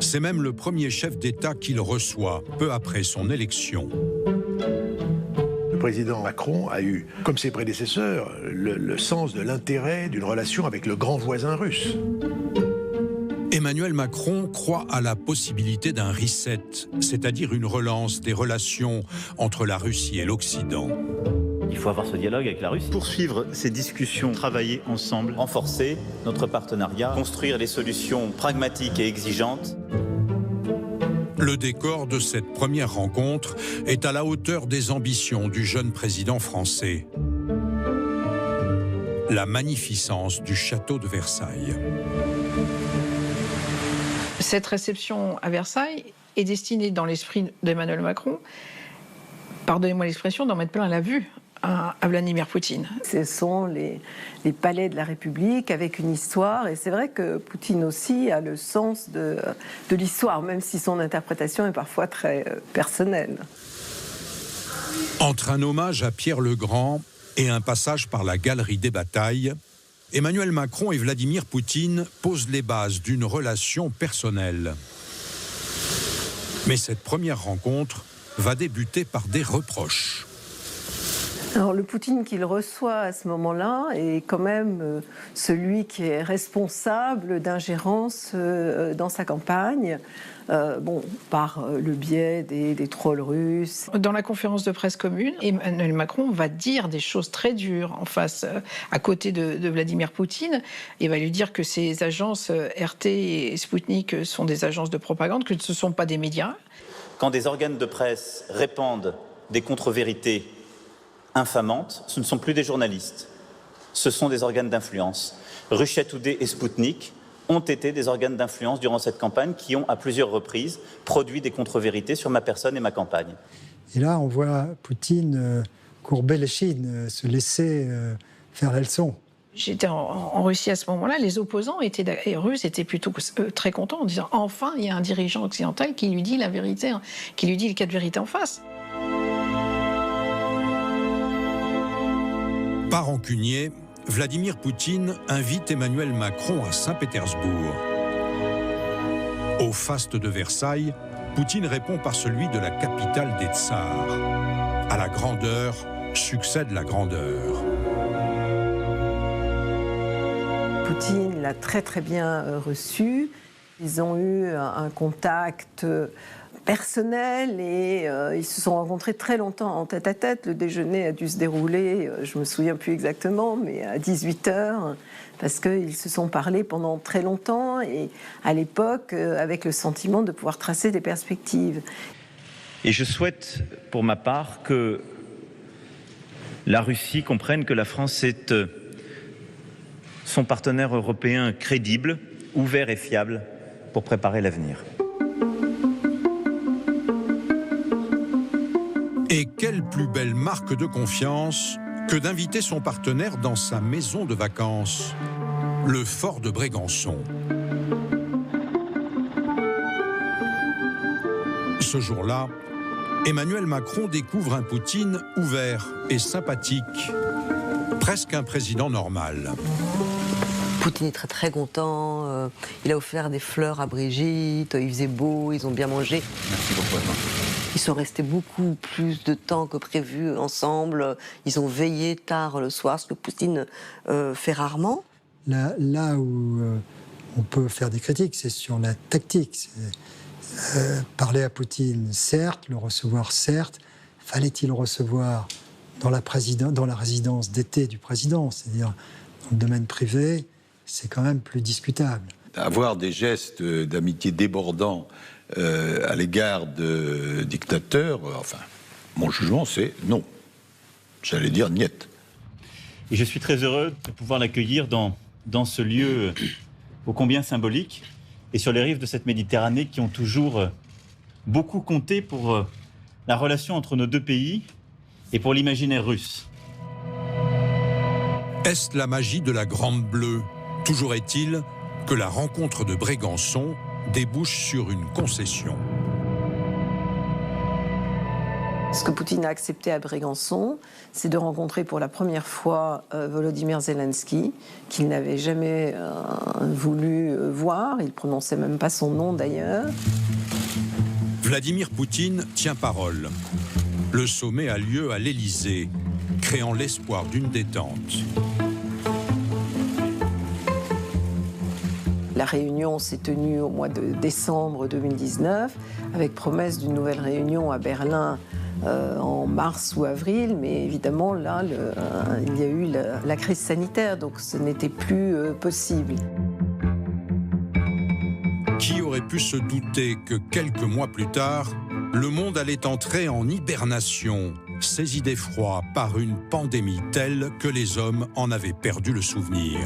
C'est même le premier chef d'État qu'il reçoit peu après son élection. Le président Macron a eu, comme ses prédécesseurs, le sens de l'intérêt d'une relation avec le grand voisin russe. Emmanuel Macron croit à la possibilité d'un reset, c'est-à-dire une relance des relations entre la Russie et l'Occident. Il faut avoir ce dialogue avec la Russie. Poursuivre ces discussions, travailler ensemble, renforcer notre partenariat, construire des solutions pragmatiques et exigeantes. Le décor de cette première rencontre est à la hauteur des ambitions du jeune président français. La magnificence du château de Versailles. Cette réception à Versailles est destinée dans l'esprit d'Emmanuel Macron, pardonnez-moi l'expression, d'en mettre plein la vue à Vladimir Poutine. Ce sont les palais de la République avec une histoire, et c'est vrai que Poutine aussi a le sens de l'histoire, même si son interprétation est parfois très personnelle. Entre un hommage à Pierre le Grand et un passage par la galerie des batailles, Emmanuel Macron et Vladimir Poutine posent les bases d'une relation personnelle. Mais cette première rencontre va débuter par des reproches. Alors le Poutine qu'il reçoit à ce moment-là est quand même celui qui est responsable d'ingérence dans sa campagne, par le biais des trolls russes. Dans la conférence de presse commune, Emmanuel Macron va dire des choses très dures en face, à côté de Vladimir Poutine, et va lui dire que ces agences RT et Sputnik sont des agences de propagande, que ce ne sont pas des médias. Quand des organes de presse répandent des contre-vérités infamantes, ce ne sont plus des journalistes, ce sont des organes d'influence. Russia Today et Sputnik ont été des organes d'influence durant cette campagne qui ont, à plusieurs reprises, produit des contre-vérités sur ma personne et ma campagne. Et là, on voit Poutine courber les chines, se laisser faire la leçon. J'étais en Russie à ce moment-là, les opposants russes étaient plutôt très contents en disant « Enfin, il y a un dirigeant occidental qui lui dit la vérité, qui lui dit les quatre vérités en face ». Pas rancunier, Vladimir Poutine invite Emmanuel Macron à Saint-Pétersbourg. Au faste de Versailles, Poutine répond par celui de la capitale des tsars. À la grandeur succède la grandeur. Poutine l'a très très bien reçu. Ils ont eu un contact personnel et ils se sont rencontrés très longtemps en tête-à-tête. Le déjeuner a dû se dérouler, je me souviens plus exactement, mais à 18h, parce qu'ils se sont parlé pendant très longtemps et à l'époque avec le sentiment de pouvoir tracer des perspectives. Et je souhaite, pour ma part, que la Russie comprenne que la France est son partenaire européen crédible, ouvert et fiable pour préparer l'avenir. Et quelle plus belle marque de confiance que d'inviter son partenaire dans sa maison de vacances, le fort de Brégançon. Ce jour-là, Emmanuel Macron découvre un Poutine ouvert et sympathique, presque un président normal. Poutine est très très content, il a offert des fleurs à Brigitte, il faisait beau, ils ont bien mangé. Merci beaucoup. Ils sont restés beaucoup plus de temps que prévu ensemble, ils ont veillé tard le soir, ce que Poutine fait rarement. Là où on peut faire des critiques, c'est sur la tactique. Parler à Poutine, certes, le recevoir, certes. Fallait-il le recevoir dans la résidence d'été du président, c'est-à-dire dans le domaine privé? C'est quand même plus discutable. Avoir des gestes d'amitié débordants à l'égard de dictateurs, mon jugement, c'est non. J'allais dire niet. Et je suis très heureux de pouvoir l'accueillir dans ce lieu ô combien symbolique et sur les rives de cette Méditerranée qui ont toujours beaucoup compté pour la relation entre nos deux pays et pour l'imaginaire russe. Est-ce la magie de la Grande Bleue? Toujours est-il que la rencontre de Brégançon débouche sur une concession. Ce que Poutine a accepté à Brégançon, c'est de rencontrer pour la première fois Volodymyr Zelensky, qu'il n'avait jamais voulu voir. Il ne prononçait même pas son nom d'ailleurs. Vladimir Poutine tient parole. Le sommet a lieu à l'Élysée, créant l'espoir d'une détente. La réunion s'est tenue au mois de décembre 2019, avec promesse d'une nouvelle réunion à Berlin en mars ou avril, mais évidemment là, il y a eu la crise sanitaire, donc ce n'était plus possible. Qui aurait pu se douter que quelques mois plus tard, le monde allait entrer en hibernation, saisi d'effroi par une pandémie telle que les hommes en avaient perdu le souvenir.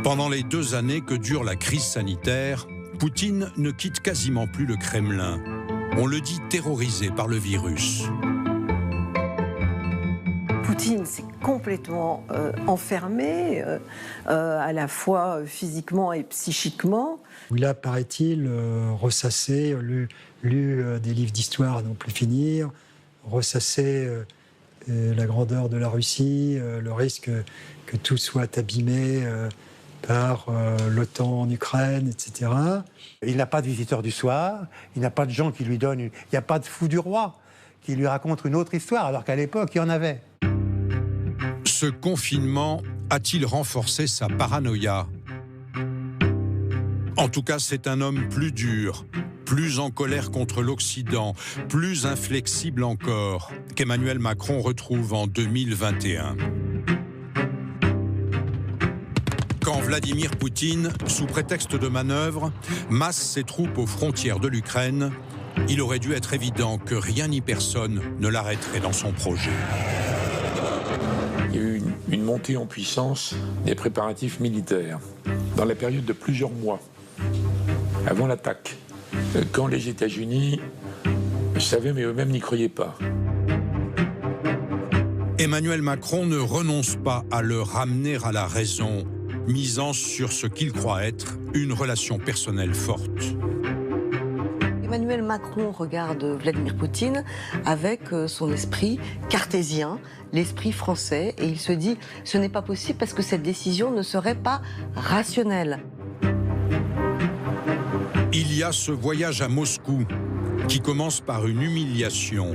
Pendant les 2 années que dure la crise sanitaire, Poutine ne quitte quasiment plus le Kremlin. on le dit terrorisé par le virus. Poutine s'est complètement enfermé, à la fois physiquement et psychiquement. Il a, paraît-il, ressassé, lu des livres d'histoire à n'en plus finir, ressassé la grandeur de la Russie, le risque que tout soit abîmé par l'OTAN en Ukraine, etc. Il n'a pas de visiteurs du soir, il n'a pas de gens qui lui donnent... Il n'y a pas de fou du roi qui lui raconte une autre histoire, alors qu'à l'époque, il y en avait. Ce confinement a-t-il renforcé sa paranoïa? En tout cas, c'est un homme plus dur, plus en colère contre l'Occident, plus inflexible encore, qu'Emmanuel Macron retrouve en 2021. Quand Vladimir Poutine, sous prétexte de manœuvre, masse ses troupes aux frontières de l'Ukraine, il aurait dû être évident que rien ni personne ne l'arrêterait dans son projet. Il y a eu une montée en puissance des préparatifs militaires dans la période de plusieurs mois avant l'attaque, quand les États-Unis savaient mais eux-mêmes n'y croyaient pas. Emmanuel Macron ne renonce pas à le ramener à la raison, misant sur ce qu'il croit être une relation personnelle forte. Emmanuel Macron regarde Vladimir Poutine avec son esprit cartésien, l'esprit français, et il se dit « ce n'est pas possible parce que cette décision ne serait pas rationnelle ». Il y a ce voyage à Moscou qui commence par une humiliation.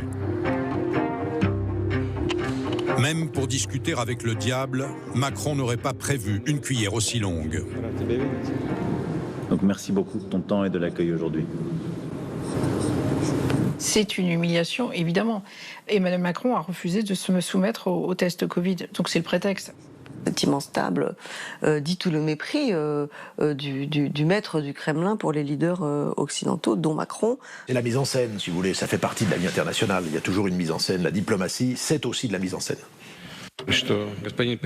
Même pour discuter avec le diable, Macron n'aurait pas prévu une cuillère aussi longue. Donc merci beaucoup de ton temps et de l'accueil aujourd'hui. C'est une humiliation, évidemment. Emmanuel Macron a refusé de se soumettre au test Covid, donc c'est le prétexte. Cette immense table dit tout le mépris du maître du Kremlin pour les leaders occidentaux, dont Macron. C'est la mise en scène, si vous voulez, ça fait partie de la vie internationale. Il y a toujours une mise en scène. La diplomatie, c'est aussi de la mise en scène.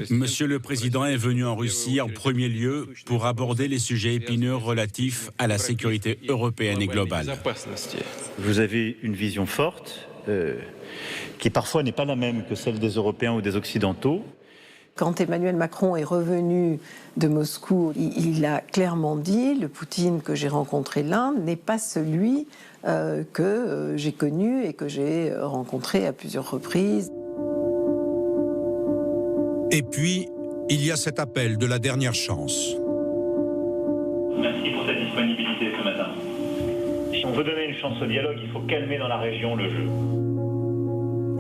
Monsieur le Président est venu en Russie en premier lieu pour aborder les sujets épineux relatifs à la sécurité européenne et globale. Vous avez une vision forte qui parfois n'est pas la même que celle des Européens ou des Occidentaux. Quand Emmanuel Macron est revenu de Moscou, il a clairement dit « le Poutine que j'ai rencontré là n'est pas celui que j'ai connu et que j'ai rencontré à plusieurs reprises ». Et puis, il y a cet appel de la dernière chance. Merci pour ta disponibilité ce matin. Si on veut donner une chance au dialogue, il faut calmer dans la région le jeu.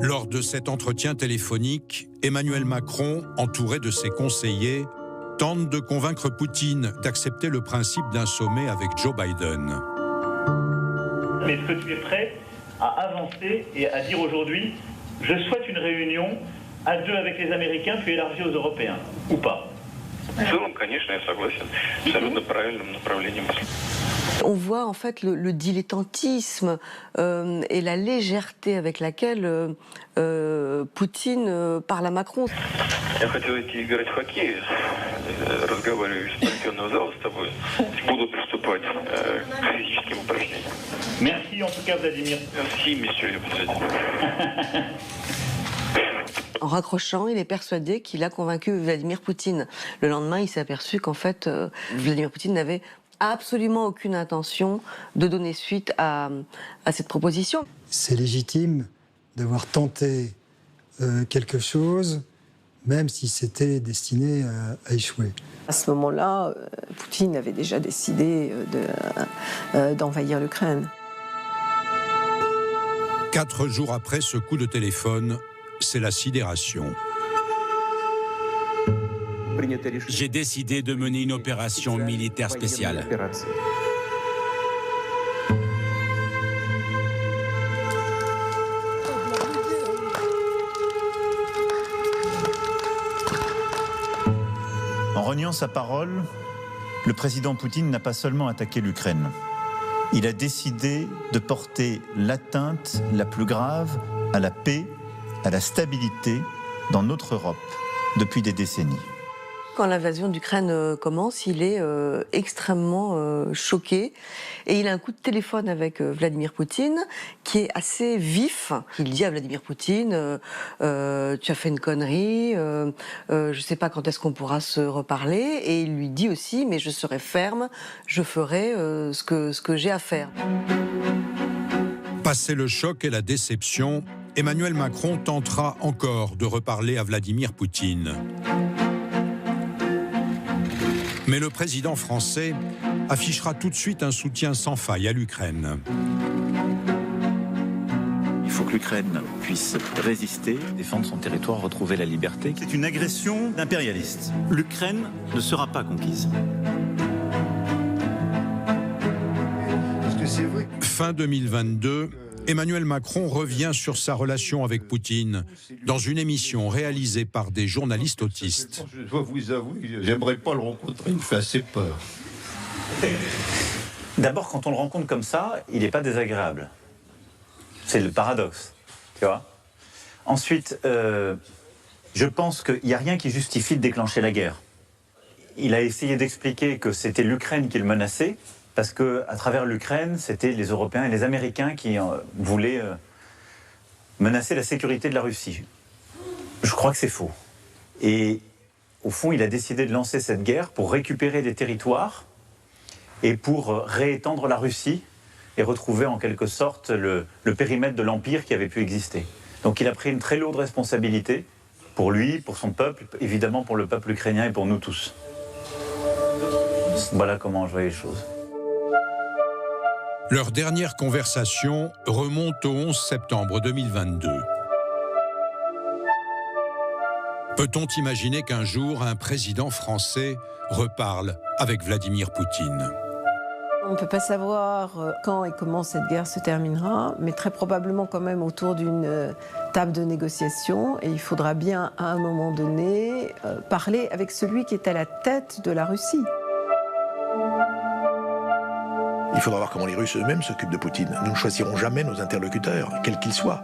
Lors de cet entretien téléphonique, Emmanuel Macron, entouré de ses conseillers, tente de convaincre Poutine d'accepter le principe d'un sommet avec Joe Biden. Mais est-ce que tu es prêt à avancer et à dire aujourd'hui « je souhaite une réunion à deux avec les Américains puis élargie aux Européens » ou pas? On voit en fait le dilettantisme et la légèreté avec laquelle Poutine parle à Macron. Merci en tout cas Vladimir. Merci monsieur le président. En raccrochant, il est persuadé qu'il a convaincu Vladimir Poutine. Le lendemain, il s'est aperçu qu'en fait, Vladimir Poutine n'avait absolument aucune intention de donner suite à cette proposition. C'est légitime d'avoir tenté quelque chose, même si c'était destiné à échouer. À ce moment-là, Poutine avait déjà décidé d'envahir l'Ukraine. 4 jours après ce coup de téléphone, c'est la sidération. J'ai décidé de mener une opération militaire spéciale. En reniant sa parole, le président Poutine n'a pas seulement attaqué l'Ukraine. Il a décidé de porter l'atteinte la plus grave à la paix, à la stabilité dans notre Europe depuis des décennies. Quand l'invasion d'Ukraine commence, il est extrêmement choqué et il a un coup de téléphone avec Vladimir Poutine qui est assez vif. Il dit à Vladimir Poutine tu as fait une connerie, je sais pas quand est-ce qu'on pourra se reparler, et il lui dit aussi mais je serai ferme, je ferai ce que j'ai à faire. Passé le choc et la déception, Emmanuel Macron tentera encore de reparler à Vladimir Poutine. Mais le président français affichera tout de suite un soutien sans faille à l'Ukraine. Il faut que l'Ukraine puisse résister, défendre son territoire, retrouver la liberté. C'est une agression d'impérialistes. L'Ukraine ne sera pas conquise. Fin 2022, Emmanuel Macron revient sur sa relation avec Poutine dans une émission réalisée par des journalistes autistes. Je dois vous avouer, j'aimerais pas le rencontrer, il me fait assez peur. D'abord, quand on le rencontre comme ça, il n'est pas désagréable. C'est le paradoxe, tu vois. Ensuite, je pense qu'il n'y a rien qui justifie de déclencher la guerre. Il a essayé d'expliquer que c'était l'Ukraine qui le menaçait, parce qu'à travers l'Ukraine, c'était les Européens et les Américains qui voulaient menacer la sécurité de la Russie. Je crois que c'est faux. Et au fond, il a décidé de lancer cette guerre pour récupérer des territoires et pour réétendre la Russie et retrouver en quelque sorte le périmètre de l'Empire qui avait pu exister. Donc il a pris une très lourde responsabilité pour lui, pour son peuple, évidemment pour le peuple ukrainien et pour nous tous. Voilà comment je vois les choses. Leur dernière conversation remonte au 11 septembre 2022. Peut-on imaginer qu'un jour, un président français reparle avec Vladimir Poutine ? On ne peut pas savoir quand et comment cette guerre se terminera, mais très probablement quand même autour d'une table de négociation. Et il faudra bien, à un moment donné, parler avec celui qui est à la tête de la Russie. Il faudra voir comment les Russes eux-mêmes s'occupent de Poutine. Nous ne choisirons jamais nos interlocuteurs, quels qu'ils soient.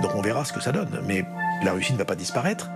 Donc on verra ce que ça donne. Mais la Russie ne va pas disparaître.